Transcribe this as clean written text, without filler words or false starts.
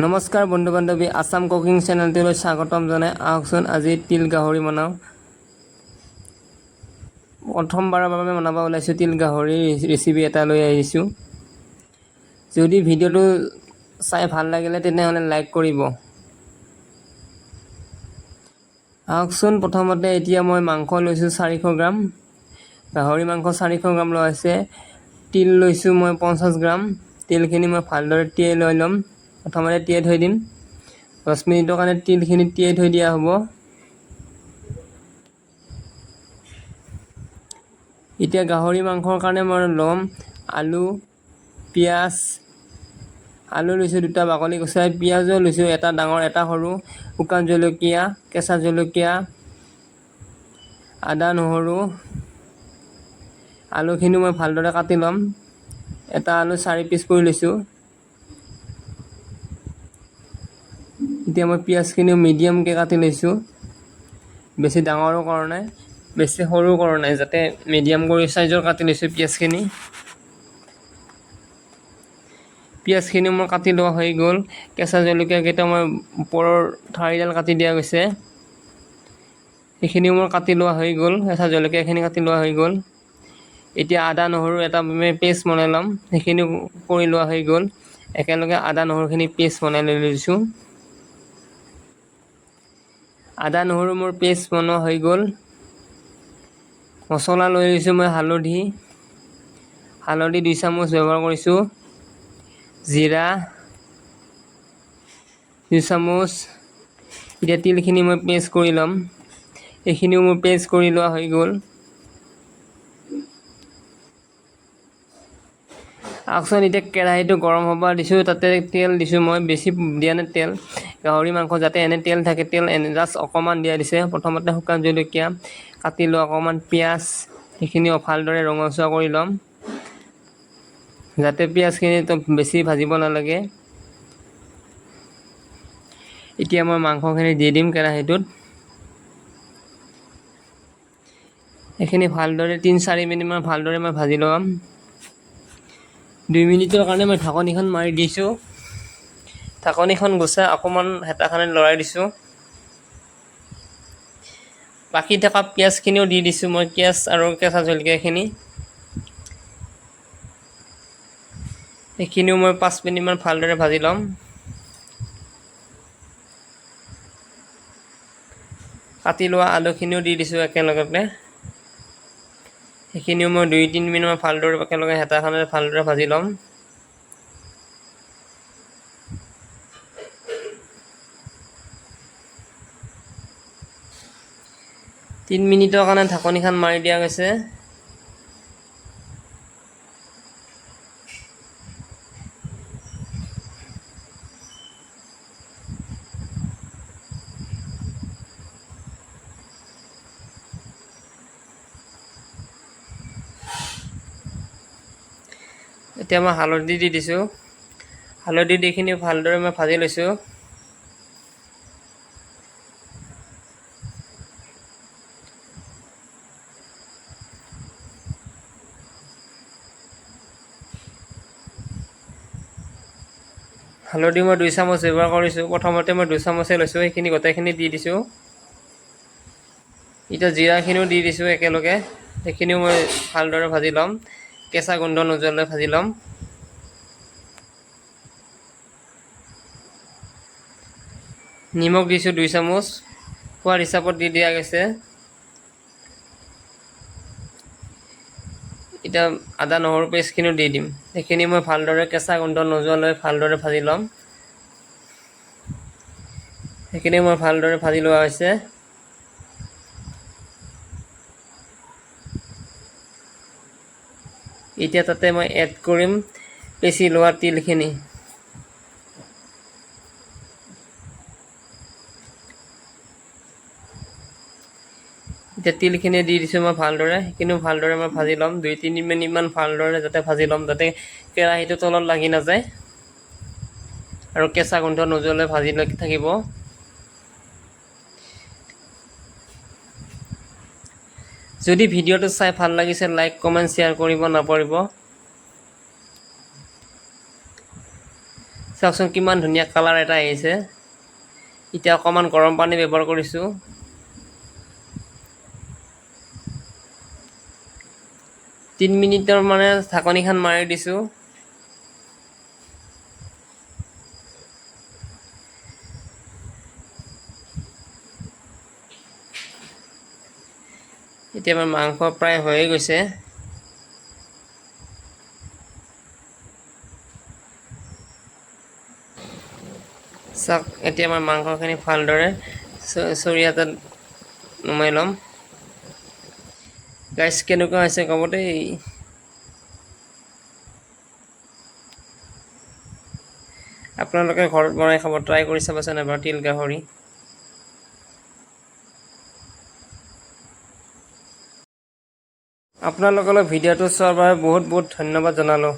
নমস্কাৰ বন্ধু বান্ধৱী, আসাম কুকিং চেনেলটোলৈ স্বাগতম জনাই আহকচোন আজি তিল গাহৰি বনাওঁ। প্ৰথমবাৰৰ বাবে বনাব ওলাইছোঁ তিল গাহৰি ৰেচিপি এটা লৈ আহিছোঁ। যদি ভিডিঅ'টো চাই ভাল লাগিলে তেনেহ'লে লাইক কৰিব। আহকচোন প্ৰথমতে এতিয়া মই মাংস লৈছোঁ 400 গ্ৰাম, গাহৰি মাংস 400 গ্ৰাম লোৱা হৈছে। তিল লৈছোঁ মই 50 গ্ৰাম। তিলখিনি মই ভালদৰে তিয়াই লৈ ল'ম। প্ৰথমতে তিয়াই থৈ দিম। 10 মিনিটৰ কাৰণে তিলখিনি তিয়াই থৈ দিয়া হ'ব। এতিয়া গাহৰি মাংসৰ কাৰণে মই ল'ম আলু, পিঁয়াজ। আলু লৈছোঁ 2টা বাকলি গুচাই, পিঁয়াজো লৈছোঁ 1টা ডাঙৰ 1টা সৰু, শুকান জলকীয়া, কেঁচা জলকীয়া, আদা নহৰু। আলুখিনি মই ভালদৰে কাটি ল'ম। এটা আলু 4 পিচ কৰি লৈছোঁ। এতিয়া মই পিঁয়াজখিনিও মিডিয়ামকৈ কাটি লৈছোঁ, বেছি ডাঙৰো কৰা নাই বেছি সৰু কৰা নাই, যাতে মিডিয়াম কৰি চাইজৰ কাটি লৈছোঁ পিঁয়াজখিনি। পিঁয়াজখিনি মোৰ কাটি লোৱা হৈ গ'ল। কেঁচা জলকীয়াকেইটা মই ওপৰৰ ঠাৰিডাল কাটি দিয়া গৈছে, সেইখিনিও মোৰ কাটি লোৱা হৈ গ'ল। কেঁচা জলকীয়াখিনি কাটি লোৱা হৈ গ'ল। এতিয়া আদা নহৰু এটা পেষ্ট বনাই ল'ম, সেইখিনিও কৰি লোৱা হৈ গ'ল। একেলগে আদা নহৰুখিনি পেষ্ট বনাই লৈ লৈছোঁ। আদা নহৰু মোৰ পেষ্ট বনোৱা হৈ গ'ল। মছলা লৈ লৈছোঁ মই হালধি 2 চামুচ ব্যৱহাৰ কৰিছোঁ, জিৰা 2 চামুচ। এতিয়া তিলখিনি মই পেষ্ট কৰি ল'ম, এইখিনিও মোৰ পেষ্ট কৰি লোৱা হৈ গ'ল। আহকচোন এতিয়া কেৰাহীটো গৰম হ'ব দিছোঁ, তাতে তেল দিছোঁ মই, বেছি দিয়া নাই তেল। গাহৰি মাংস যাতে এনে তেল থাকে, তেল এনে জাষ্ট অকণমান দিয়া দিছে। প্ৰথমতে শুকান জলকীয়া কাটি লোৱা, অকণমান পিঁয়াজ, সেইখিনি ভালদৰে ৰঙচুৱা কৰি ল'ম, যাতে পিঁয়াজখিনি বেছি ভাজিব নালাগে। এতিয়া মই মাংসখিনি দি দিম কেৰাহীটোত। এইখিনি ভালদৰে 3-4 মিনিটমান ভালদৰে মই ভাজি ল'ম। 2 মিনিটৰ কাৰণে মই ঢাকনিখন মাৰি দিছোঁ। ঢাকনিখন গুচাই অকণমান হেতাখনে লৰাই দিছোঁ। বাকী থকা পিঁয়াজখিনিও দি দিছোঁ মই, পিঁয়াজ আৰু কেঁচা জলকীয়াখিনি। এইখিনিও মই 5 মিনিটমান ভালদৰে ভাজি ল'ম। কাটি লোৱা আলুখিনিও দি দিছোঁ একেলগতে, সেইখিনিও মই 2-3 মিনিটমান ভালদৰে একেলগে হেতাখনেৰে ভালদৰে ভাজি ল'ম। তিন মিনিটৰ কাৰণে ঢাকনিখন মাৰি দিয়া গৈছে। এতিয়া মই হালধি দি দিছোঁ। হালধি দিখিনি ভালদৰে মই ভাজি লৈছোঁ। হালধি মই 2 চামুচ ব্যৱহাৰ কৰিছোঁ। প্ৰথমতে মই 2 চামুচে লৈছোঁ, সেইখিনি গোটেইখিনি দি দিছোঁ। এতিয়া জিৰাখিনিও দি দিছোঁ একেলগে, সেইখিনিও মই ভালদৰে ভাজি ল'ম, কেঁচা গোন্ধ নোযোৱালৈ ভাজি ল'ম। নিমখ দিছোঁ 2 চামুচ, সোৱাদ হিচাপত দি দিয়া গৈছে। এতিয়া আদা নহৰু পেষ্টখিনিও দি দিম, সেইখিনি মই ভালদৰে কেঁচা গোন্ধ নোযোৱালৈ ভালদৰে ভাজি ল'ম। সেইখিনি মই ভালদৰে ভাজি লোৱা হৈছে। এতিয়া তাতে মই এড কৰিম পিচি লোৱা তিলখিনি। এতিয়া তিলখিনি দি দিছোঁ মই ভালদৰে, সেইখিনিও ভালদৰে মই ভাজি ল'ম। 2-3 মিনিটমান ভালদৰে যাতে ভাজি ল'ম, যাতে কেৰাহীটো তলত লাগি নাযায় আৰু কেঁচা গোন্ধ নোযোৱালৈ ভাজি লৈ থাকিব। যদি ভিডিঅ'টো চাই ভাল লাগিছে লাইক কমেণ্ট শ্বেয়াৰ কৰিব নাপাহৰিব। চাওকচোন কিমান ধুনীয়া কালাৰ এটা আহিছে। এতিয়া অকণমান গৰম পানী ব্যৱহাৰ কৰিছোঁ। 3 মিনিটৰ মানে ঢাকনিখন মাৰি দিছোঁ। এতিয়া আমাৰ মাংস প্ৰায় হৈয়ে গৈছে। চাওক এতিয়া আমাৰ মাংসখিনি ভালদৰে চৰিয়া এটাত নমাই ল'ম। গাইছ কেনেকুৱা হৈছে ক'ব দেই। আপোনালোকে ঘৰত বনাই খাব, ট্ৰাই কৰি চাবচোন এবাৰ তিল গাহৰি। আপোনালোকলৈ ভিডিঅ'টো চোৱাৰ বাবে বহুত বহুত ধন্যবাদ জনালোঁ।